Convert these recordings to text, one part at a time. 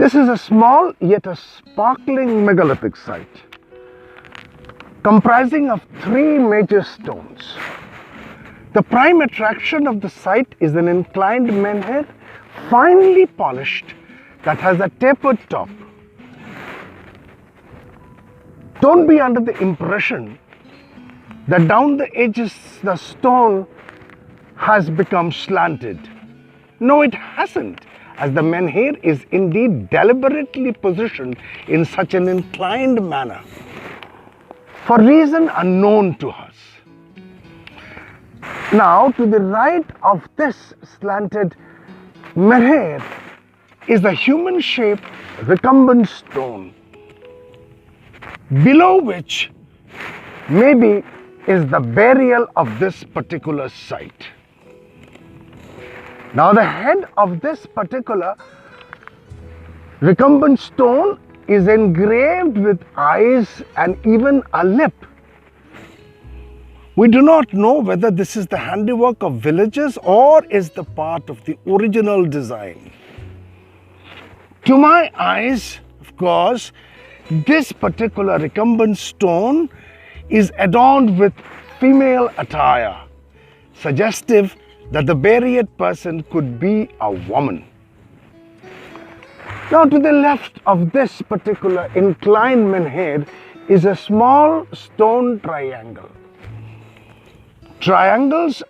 This is a small yet a sparkling megalithic site comprising of 3 major stones. The prime attraction of the site is an inclined menhir, finely polished, that has a tapered top. Don't be under the impression that down the edges the stone has become slanted. No, it hasn't, as the menhir is indeed deliberately positioned in such an inclined manner for reason unknown to us. Now, to the right of this slanted menhir is a human-shaped recumbent stone, below which maybe is the burial of this particular site. Now, the head of this particular recumbent stone is engraved with eyes and even a lip. We do not know whether this is the handiwork of villagers or is the part of the original design. To my eyes, of course, this particular recumbent stone is adorned with female attire, suggestive that the buried person could be a woman. Now, to the left of this particular inclined menhir is a small stone triangle. Triangles,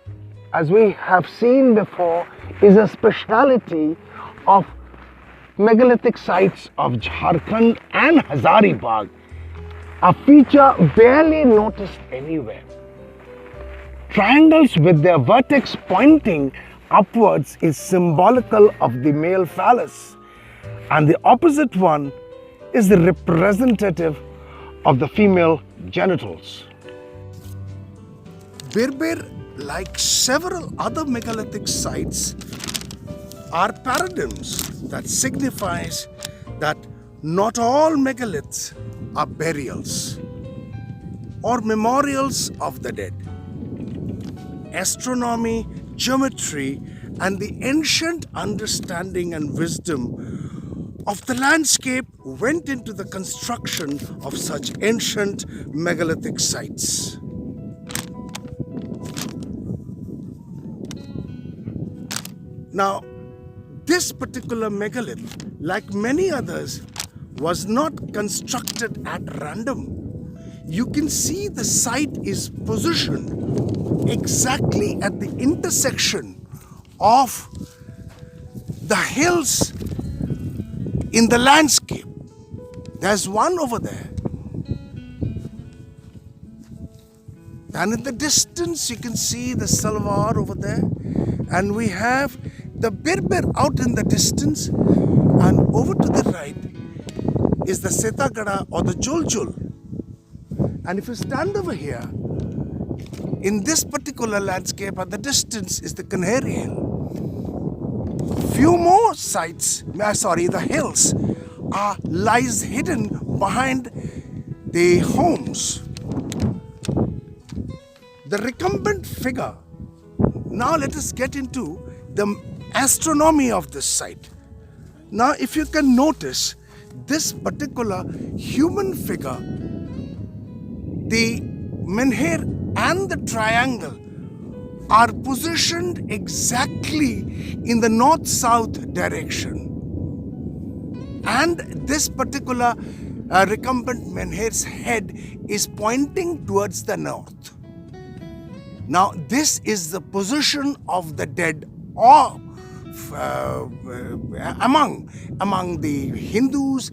as we have seen before, is a speciality of megalithic sites of Jharkhand and Hazaribagh, a feature barely noticed anywhere. Triangles with their vertex pointing upwards is symbolical of the male phallus, and the opposite one is the representative of the female genitals. Birbir, like several other megalithic sites, are paradigms that signifies that not all megaliths are burials or memorials of the dead. Astronomy, geometry, and the ancient understanding and wisdom of the landscape went into the construction of such ancient megalithic sites. Now, this particular megalith, like many others, was not constructed at random. You can see the site is positioned exactly at the intersection of the hills in the landscape. There's one over there. And in the distance, you can see the Salwar over there. And we have the Birbir out in the distance. And over to the right is the Setagada or the Juljul. And if you stand over here, in this particular landscape at the distance is the Kanheri Hill. Few more sites, the hills, lies hidden behind the homes. The recumbent figure. Now let us get into the astronomy of this site. Now if you can notice this particular human figure, the menhir and the triangle are positioned exactly in the north-south direction. And this particular recumbent menhir's head is pointing towards the north. Now this is the position of the dead or among the Hindus,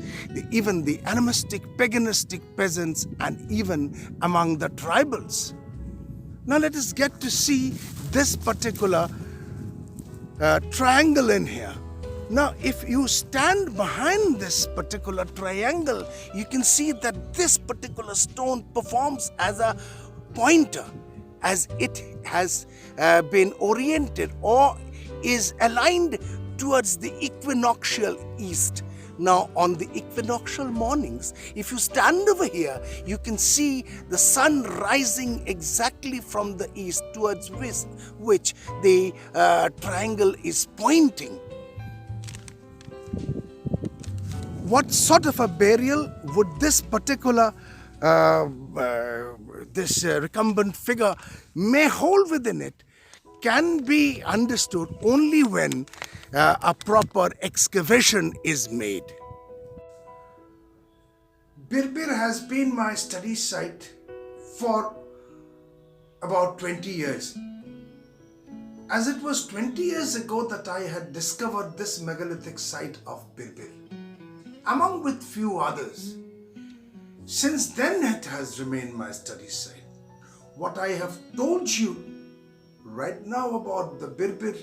even the animistic, paganistic peasants, and even among the tribals. Now let us get to see this particular triangle in here. Now if you stand behind this particular triangle, you can see that this particular stone performs as a pointer, as it has been oriented or is aligned towards the equinoctial east. Now on the equinoctial mornings, if you stand over here, you can see the sun rising exactly from the east towards west, which the triangle is pointing. what sort of a burial would this particular recumbent figure may hold within it can be understood only when a proper excavation is made. Birbir has been my study site for about 20 years. As it was 20 years ago that I had discovered this megalithic site of Birbir, among with few others. Since then it has remained my study site. What I have told you right now about the Birbir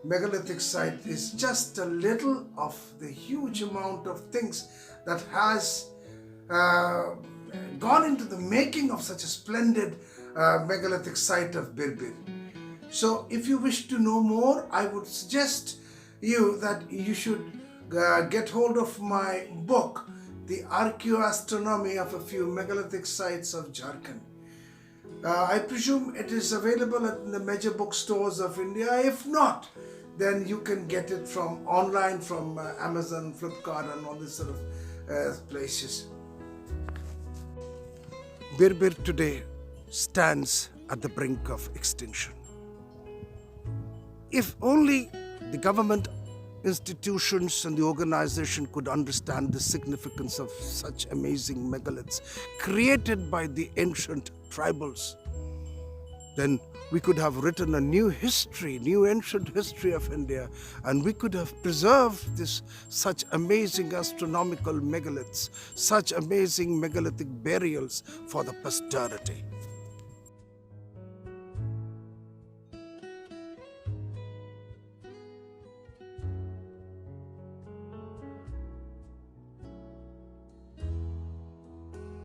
megalithic site is just a little of the huge amount of things that has gone into the making of such a splendid megalithic site of Birbir. So if you wish to know more, I would suggest you that you should get hold of my book, The ARCHAEOASTRONOMY of a Few Megalithic Sites of Jharkhand. I presume it is available in the major bookstores of India. If not, then you can get it from online from Amazon, Flipkart and all these sort of places. Birbir today stands at the brink of extinction. If only the government institutions and the organization could understand the significance of such amazing megaliths created by the ancient tribals, then we could have written a new history, new ancient history of India, and we could have preserved such amazing astronomical megaliths, such amazing megalithic burials for the posterity.